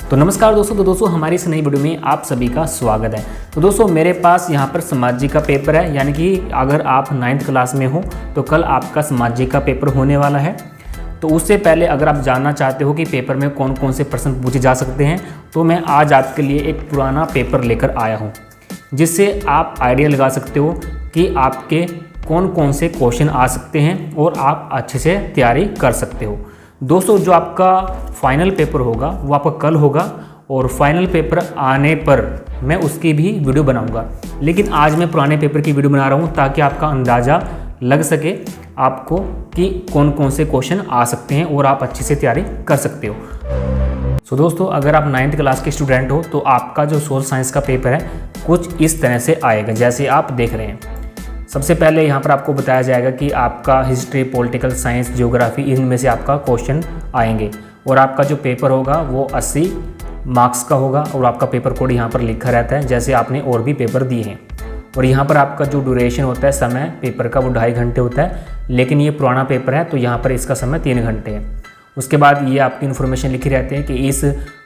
तो नमस्कार दोस्तों। दोस्तों हमारी इस नई वीडियो में आप सभी का स्वागत है। तो दोस्तों मेरे पास यहाँ पर समाजिक का पेपर है, यानी कि अगर आप 9th क्लास में हो तो कल आपका समाजिक का पेपर होने वाला है। तो उससे पहले अगर आप जानना चाहते हो कि पेपर में कौन कौन से प्रश्न पूछे जा सकते हैं, तो मैं आज आपके लिए एक पुराना पेपर लेकर आया हूँ, जिससे आप आइडिया लगा सकते हो कि आपके कौन कौन से क्वेश्चन आ सकते हैं और आप अच्छे से तैयारी कर सकते हो। दोस्तों जो आपका फाइनल पेपर होगा वो आपका कल होगा, और फाइनल पेपर आने पर मैं उसकी भी वीडियो बनाऊंगा। लेकिन आज मैं पुराने पेपर की वीडियो बना रहा हूं ताकि आपका अंदाज़ा लग सके आपको कि कौन कौन से क्वेश्चन आ सकते हैं और आप अच्छे से तैयारी कर सकते हो। सो दोस्तों अगर आप 9th क्लास के स्टूडेंट हो तो आपका जो सोशल साइंस का पेपर है कुछ इस तरह से आएगा जैसे आप देख रहे हैं। सबसे पहले यहाँ पर आपको बताया जाएगा कि आपका हिस्ट्री, पॉलिटिकल साइंस, ज्योग्राफी, इनमें से आपका क्वेश्चन आएंगे और आपका जो पेपर होगा वो 80 मार्क्स का होगा और आपका पेपर कोड यहाँ पर लिखा रहता है जैसे आपने और भी पेपर दिए हैं। और यहाँ पर आपका जो ड्यूरेशन होता है समय पेपर का वो 2.5 घंटे होता है, लेकिन ये पुराना पेपर है तो यहाँ पर इसका समय 3 घंटे है। उसके बाद ये आपकी इन्फॉर्मेशन लिखी रहती है कि इस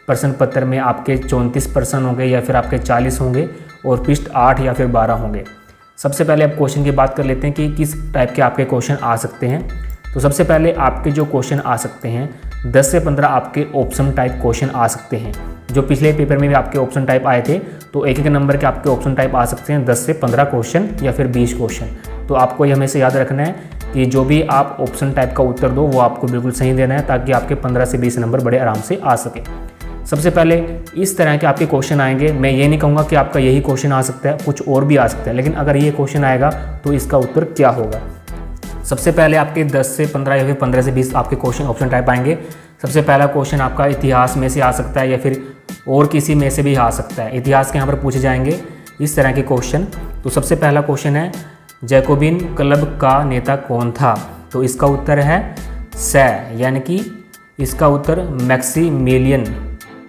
प्रश्न पत्र में आपके 34 प्रश्न होंगे या फिर आपके 40 होंगे और पृष्ठ 8 या फिर 12 होंगे। सबसे पहले आप क्वेश्चन की बात कर लेते हैं कि किस टाइप के आपके क्वेश्चन आ सकते हैं। तो सबसे पहले आपके जो क्वेश्चन आ सकते हैं 10 से 15 आपके ऑप्शन टाइप क्वेश्चन आ सकते हैं। जो पिछले पेपर में भी आपके ऑप्शन टाइप आए थे तो एक नंबर के आपके ऑप्शन टाइप आ सकते हैं 10 से 15 क्वेश्चन या फिर 20 क्वेश्चन। तो आपको ये हमेशा याद रखना है कि जो भी आप ऑप्शन टाइप का उत्तर दो वो आपको बिल्कुल सही देना है ताकि आपके 15 से 20 नंबर बड़े आराम से आ सके। सबसे पहले इस तरह के आपके क्वेश्चन आएंगे। मैं ये नहीं कहूँगा कि आपका यही क्वेश्चन आ सकता है, कुछ और भी आ सकता है, लेकिन अगर ये क्वेश्चन आएगा तो इसका उत्तर क्या होगा। सबसे पहले आपके 10 से 15 या फिर 15 से 20 आपके क्वेश्चन ऑप्शन टाइप आएंगे। सबसे पहला क्वेश्चन आपका इतिहास में से आ सकता है या फिर और किसी में से भी आ सकता है। इतिहास के यहाँ पर पूछे जाएंगे इस तरह के क्वेश्चन। तो सबसे पहला क्वेश्चन है जैकोबिन क्लब का नेता कौन था। तो इसका उत्तर है स, यानी कि इसका उत्तर मैक्सिमिलियन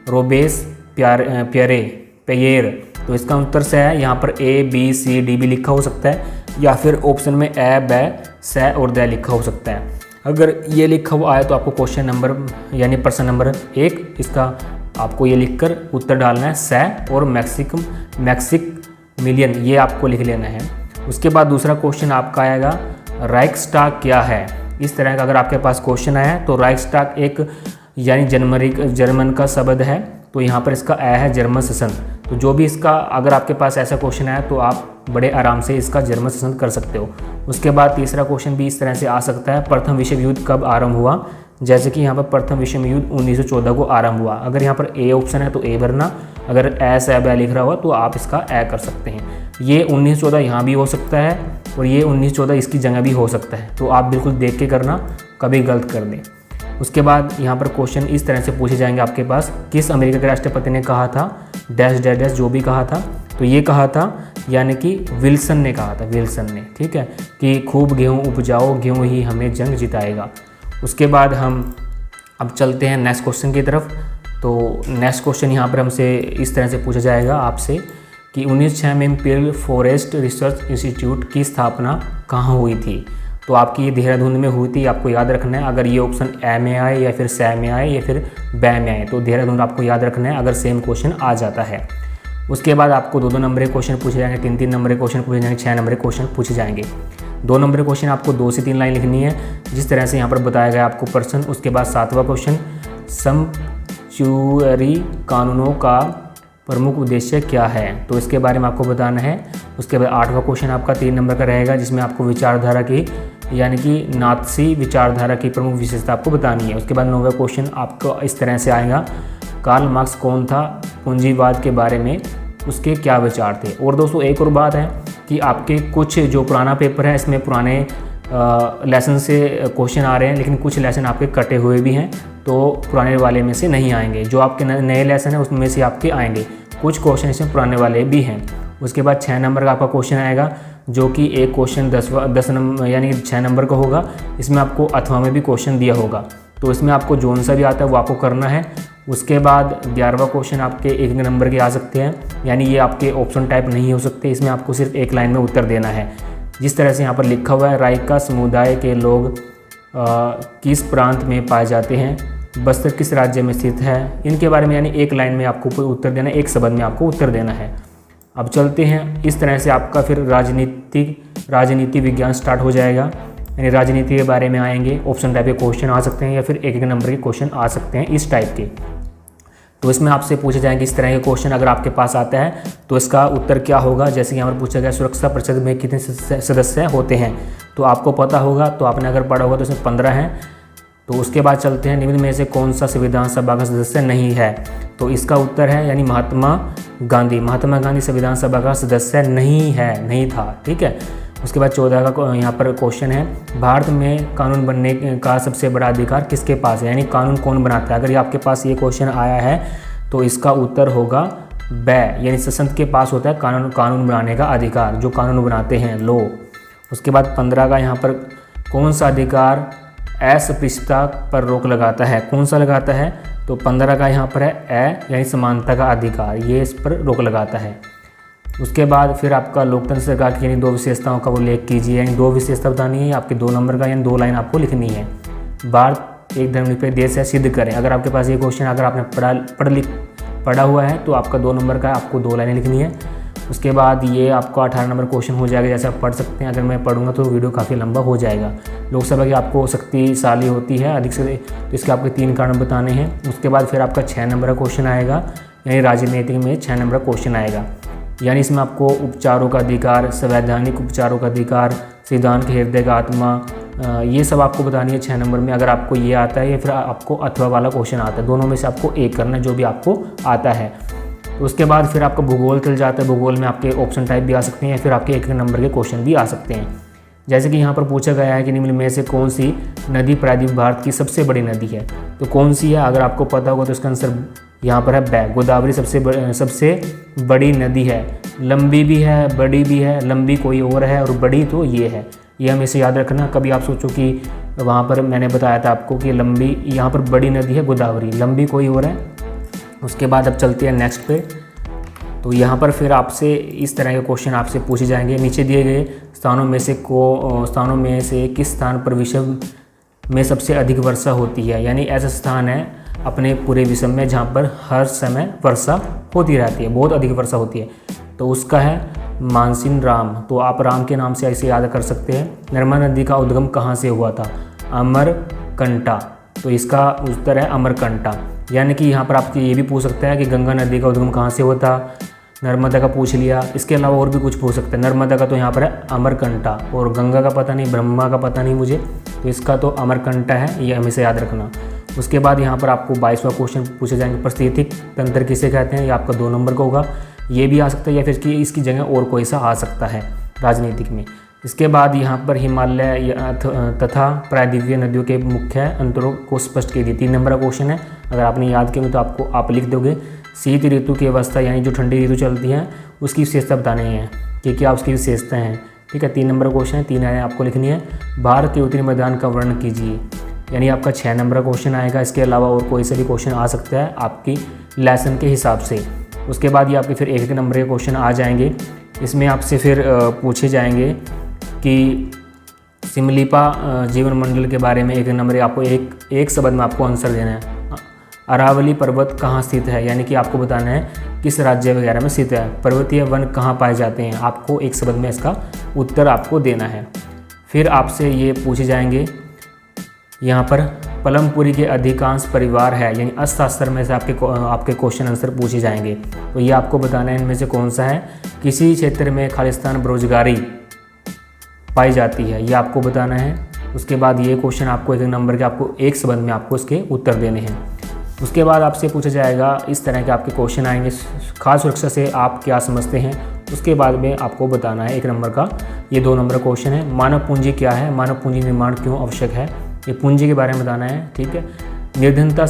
रोबेस पेयर। तो इसका उत्तर से है। यहाँ पर A, B, C, D भी लिखा हो सकता है या फिर ऑप्शन में ए, ब, स और द लिखा हो सकता है। अगर ये लिखा हुआ आए तो आपको क्वेश्चन नंबर यानी प्रश्न नंबर 1 इसका आपको ये लिखकर उत्तर डालना है स और मैक्सिमिलियन ये आपको लिख लेना है। उसके बाद दूसरा क्वेश्चन आपका आएगा राइक्सटाग क्या है। इस तरह का अगर आपके पास क्वेश्चन आया है तो राइक्सटाग एक यानी जर्मन का शब्द है, तो यहाँ पर इसका ए है जर्मन सेशन। तो जो भी इसका अगर आपके पास ऐसा क्वेश्चन आया तो आप बड़े आराम से इसका जर्मन सेशन कर सकते हो। उसके बाद तीसरा क्वेश्चन भी इस तरह से आ सकता है प्रथम विश्व युद्ध कब आरंभ हुआ। जैसे कि यहाँ पर प्रथम विश्व युद्ध 1914 को आरंभ हुआ। अगर यहाँ पर ए ऑप्शन है तो ए भरना, अगर एस ए लिख रहा हुआ तो आप इसका ए कर सकते हैं। ये 1914 यहाँ भी हो सकता है और ये 1914 इसकी जगह भी हो सकता है, तो आप बिल्कुल देख के करना, कभी गलत कर दें। उसके बाद यहाँ पर क्वेश्चन इस तरह से पूछे जाएंगे आपके पास किस अमेरिका के राष्ट्रपति ने कहा था डैश डैश डैश जो भी कहा था। तो ये कहा था यानी कि विल्सन ने कहा था, विल्सन ने, ठीक है, कि खूब गेहूँ उपजाओ, गेहूँ ही हमें जंग जिताएगा। उसके बाद हम अब चलते हैं नेक्स्ट क्वेश्चन की तरफ। तो नेक्स्ट क्वेश्चन यहाँ पर हमसे इस तरह से पूछा जाएगा आपसे कि 1906 में इंपीरियल फॉरेस्ट रिसर्च इंस्टीट्यूट की स्थापना कहाँ हुई थी। तो आपकी ये देहरादून में हुई थी, आपको याद रखना है। अगर ये ऑप्शन ए में आए या फिर स में आए या फिर ब में आए तो देहरादून आपको याद रखना है अगर सेम क्वेश्चन आ जाता है। उसके बाद आपको 2-2 नंबर के क्वेश्चन पूछे जाएंगे, 3-3 नंबर के क्वेश्चन पूछे जाएंगे, 6 नंबर के क्वेश्चन पूछे जाएंगे। 2 नंबर के क्वेश्चन आपको 2 से 3 लाइन लिखनी है जिस तरह से यहाँ पर बताया गया आपको प्रश्न। उसके बाद 7वां क्वेश्चन समचुअरी कानूनों का प्रमुख उद्देश्य क्या है, तो इसके बारे में आपको बताना है। उसके बाद 8वां क्वेश्चन आपका 3 नंबर का रहेगा जिसमें आपको विचारधारा की यानी कि नात्सी विचारधारा की प्रमुख विशेषता आपको बतानी है। उसके बाद 9वां क्वेश्चन आपको इस तरह से आएगा कार्ल मार्क्स कौन था, पूंजीवाद के बारे में उसके क्या विचार थे। और दोस्तों एक और बात है कि आपके कुछ जो पुराना पेपर है इसमें पुराने लेसन से क्वेश्चन आ रहे हैं, लेकिन कुछ लेसन आपके कटे हुए भी हैं तो पुराने वाले में से नहीं आएंगे। जो आपके नए लेसन है उसमें से आपके आएंगे, कुछ क्वेश्चन इसमें पुराने वाले भी हैं। उसके बाद 6 नंबर का आपका क्वेश्चन आएगा जो कि एक क्वेश्चन 10 नंबर यानी 6 नंबर का होगा। इसमें आपको अथवा में भी क्वेश्चन दिया होगा तो इसमें आपको जोन सा भी आता है वो आपको करना है। उसके बाद 11वां क्वेश्चन आपके 1 नंबर के आ सकते हैं, यानी ये आपके ऑप्शन टाइप नहीं हो सकते, इसमें आपको सिर्फ एक लाइन में उत्तर देना है। जिस तरह से यहाँ पर लिखा हुआ है राइका समुदाय के लोग किस प्रांत में पाए जाते हैं। बस्तर किस राज्य में स्थित है, इनके बारे में यानी एक लाइन में आपको उत्तर देना है, एक शब्द में आपको उत्तर देना है। अब चलते हैं, इस तरह से आपका फिर राजनीति विज्ञान स्टार्ट हो जाएगा, यानी राजनीति के बारे में आएंगे। ऑप्शन टाइप के क्वेश्चन आ सकते हैं या फिर एक नंबर के क्वेश्चन आ सकते हैं इस टाइप के। तो इसमें आपसे पूछे जाएंगे इस तरह के क्वेश्चन, अगर आपके पास आता है तो इसका उत्तर क्या होगा। जैसे कि यहाँ पर पूछा गया सुरक्षा परिषद में कितने सदस्य होते हैं, तो आपको पता होगा, तो आपने अगर पढ़ा होगा तो इसमें 15 हैं। तो उसके बाद चलते हैं, निम्न में से कौन सा संविधान सभा का सदस्य नहीं है, तो इसका उत्तर है यानी महात्मा गांधी संविधान सभा का सदस्य नहीं था। ठीक है। उसके बाद 14 का यहाँ पर क्वेश्चन है, भारत में कानून बनने का सबसे बड़ा अधिकार किसके पास है, यानी कानून कौन बनाता है। अगर ये आपके पास ये क्वेश्चन आया है तो इसका उत्तर होगा ब, यानी संसद के पास होता है कानून बनाने का अधिकार, जो कानून बनाते हैं, लो। उसके बाद 15 का यहाँ पर कौन सा अधिकार अस्पृश्यता पर रोक लगाता है, कौन सा लगाता है, तो 15 का यहाँ पर है यानी समानता का अधिकार, ये इस पर रोक लगाता है। उसके बाद फिर आपका लोकतंत्र सरकार की यानी 2 विशेषताओं का उल्लेख कीजिए, यानी 2 विशेषता बतानी है आपके 2 नंबर का, यानी 2 लाइन आपको लिखनी है। भारत एक धर्मनिरपेक्ष देश है, सिद्ध करें। अगर आपके पास ये क्वेश्चन अगर आपने पढ़ा हुआ है तो आपका 2 नंबर का आपको 2 लाइनें लिखनी है। उसके बाद ये आपका 18 नंबर क्वेश्चन हो जाएगा, जैसे आप पढ़ सकते हैं। अगर मैं पढ़ूंगा तो वीडियो काफ़ी लंबा हो जाएगा। लोकसभा की आपको शक्तिशाली होती है अधिक से, तो इसके आपके 3 कारण बताने हैं। उसके बाद फिर आपका 6 नंबर का क्वेश्चन आएगा, यानी राजनीति में 6 नंबर का क्वेश्चन आएगा, यानी इसमें आपको उपचारों का अधिकार, संवैधानिक उपचारों का अधिकार, संविधान के हृदय का आत्मा, ये सब आपको बतानी है 6 नंबर में। अगर आपको ये आता है या फिर आपको अथवा वाला क्वेश्चन आता है, दोनों में से आपको एक करना है, जो भी आपको आता है। तो उसके बाद फिर आपका भूगोल चल जाता है। भूगोल में आपके ऑप्शन टाइप भी आ सकते हैं या फिर आपके 1 नंबर के क्वेश्चन भी आ सकते हैं। जैसे कि यहाँ पर पूछा गया है कि निम्न में से कौन सी नदी प्रायद्वीप भारत की सबसे बड़ी नदी है, तो कौन सी है, अगर आपको पता होगा तो इसका आंसर यहाँ पर है ब, गोदावरी सबसे बड़ी नदी है। लंबी भी है, बड़ी भी है, लंबी कोई और है और बड़ी तो ये है, ये हमेशा याद रखना। कभी आप सोचो कि वहाँ पर मैंने बताया था आपको कि लंबी, यहाँ पर बड़ी नदी है गोदावरी, लंबी कोई और है। उसके बाद अब चलते हैं नेक्स्ट पे। तो यहाँ पर फिर आपसे इस तरह के क्वेश्चन आपसे पूछे जाएंगे, नीचे दिए गए स्थानों में से किस स्थान पर विश्व में सबसे अधिक वर्षा होती है, यानी ऐसा स्थान है अपने पूरे विश्व में जहाँ पर हर समय वर्षा होती रहती है, बहुत अधिक वर्षा होती है, तो उसका है मानसिन राम। तो आप राम के नाम से ऐसे याद कर सकते हैं। नर्मदा नदी का उद्गम कहाँ से हुआ था, अमरकंटक, तो इसका उत्तर है अमरकंटक। यानी कि यहाँ पर आपको ये भी पूछ सकता है कि गंगा नदी का उद्गम कहाँ से होता, नर्मदा का पूछ लिया, इसके अलावा और भी कुछ पूछ सकते हैं। नर्मदा का तो यहाँ पर है अमरकंटक, और गंगा का पता नहीं, ब्रह्मा का पता नहीं मुझे, तो इसका तो अमरकंटक है, ये हमेशा याद रखना। उसके बाद यहाँ पर आपको 22वां क्वेश्चन पूछे जाएंगे, पारिस्थितिक तंत्र किसे कहते हैं, ये आपका 2 नंबर का होगा, ये भी आ सकता है या फिर इसकी जगह और कोई सा आ सकता है राजनीतिक में। इसके बाद यहाँ पर हिमालय तथा प्रायद्वीपीय नदियों के मुख्य अंतरों को स्पष्ट कीजिए, 3 नंबर का क्वेश्चन है। अगर आपने याद किया तो आप लिख दोगे। शीत ऋतु की अवस्था यानी जो ठंडी ऋतु चलती है उसकी विशेषता बतानी है कि क्या उसकी विशेषताएं हैं। ठीक है, 3 नंबर का क्वेश्चन है, 3 लाइनें आपको लिखनी है। भारत के उत्तरी मैदान का वर्णन कीजिए, यानी आपका 6 नंबर का क्वेश्चन आएगा। इसके अलावा और कोई सा भी क्वेश्चन आ सकता है आपकी लेसन के हिसाब से। उसके बाद ये आपके फिर 1 नंबर के क्वेश्चन आ जाएंगे। इसमें आपसे फिर पूछे जाएंगे कि सिमलीपा जीवन मंडल के बारे में 1 नंबर, आपको एक शब्द में आपको आंसर देना है। अरावली पर्वत कहाँ स्थित है, यानी कि आपको बताना है किस राज्य वगैरह में स्थित है। पर्वतीय वन कहाँ पाए जाते हैं, आपको 1 शब्द में इसका उत्तर आपको देना है। फिर आपसे ये पूछे जाएंगे यहाँ पर पलमपुरी के अधिकांश परिवार है, यानी अर्थशास्त्र में से आपके क्वेश्चन आंसर पूछे जाएंगे। तो ये आपको बताना है इनमें से कौन सा है। किसी क्षेत्र में खालिस्तान बेरोजगारी पाई जाती है, ये आपको बताना है। उसके बाद ये क्वेश्चन आपको 1 नंबर के, आपको 1 शब्द में आपको इसके उत्तर देने हैं। उसके बाद आपसे पूछा जाएगा, इस तरह के आपके क्वेश्चन आएंगे, खाद्य सुरक्षा से आप क्या समझते हैं। उसके बाद में आपको बताना है 1 नंबर का, ये 2 नंबर क्वेश्चन है। मानव पूंजी क्या है, मानव पूंजी निर्माण क्यों आवश्यक है, ये पूंजी के बारे में बताना है। ठीक है, निर्धनता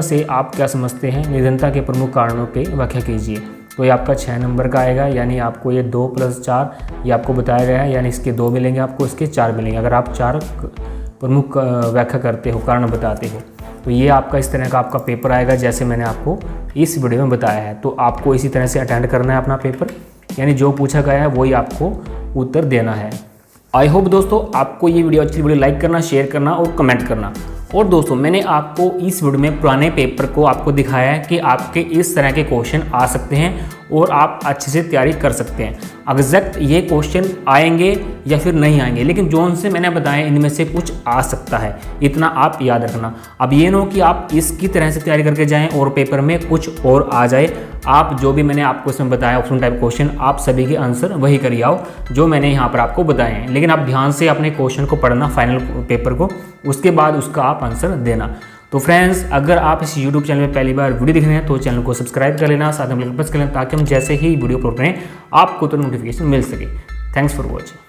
से आप क्या समझते हैं, निर्धनता के प्रमुख कारणों की व्याख्या कीजिए। तो ये आपका 6 नंबर का आएगा, यानी आपको ये 2 + 4 ये आपको बताया गया है, यानी इसके 2 मिलेंगे आपको, इसके 4 मिलेंगे अगर आप 4 प्रमुख व्याख्या करते हो, कारण बताते हो। तो ये आपका इस तरह का आपका पेपर आएगा, जैसे मैंने आपको इस वीडियो में बताया है। तो आपको इसी तरह से अटेंड करना है अपना पेपर, यानी जो पूछा गया है वही आपको उत्तर देना है। आई होप दोस्तों आपको ये वीडियो अच्छी, वीडियो लाइक करना, शेयर करना और कमेंट करना। और दोस्तों मैंने आपको इस वीडियो में पुराने पेपर को आपको दिखाया है कि आपके इस तरह के क्वेश्चन आ सकते हैं और आप अच्छे से तैयारी कर सकते हैं। एग्जैक्ट ये क्वेश्चन आएंगे या फिर नहीं आएंगे, लेकिन जो से मैंने बताया इनमें से कुछ आ सकता है, इतना आप याद रखना। अब ये ना हो कि आप इसकी तरह से तैयारी करके जाएं और पेपर में कुछ और आ जाए। आप जो भी मैंने आपको इसमें बताया ऑप्शन टाइप क्वेश्चन, आप सभी के आंसर वही करिए आओ जो मैंने यहाँ पर आपको बताए हैं। लेकिन आप ध्यान से अपने क्वेश्चन को पढ़ना, फाइनल पेपर को, उसके बाद उसका आप आंसर देना। तो फ्रेंड्स, अगर आप इस YouTube चैनल में पहली बार वीडियो देख रहे हैं तो चैनल को सब्सक्राइब कर लेना, साथ में प्रेस कर लेना, ताकि हम जैसे ही वीडियो अपलोड करें आपको तो नोटिफिकेशन मिल सके। Thanks for watching.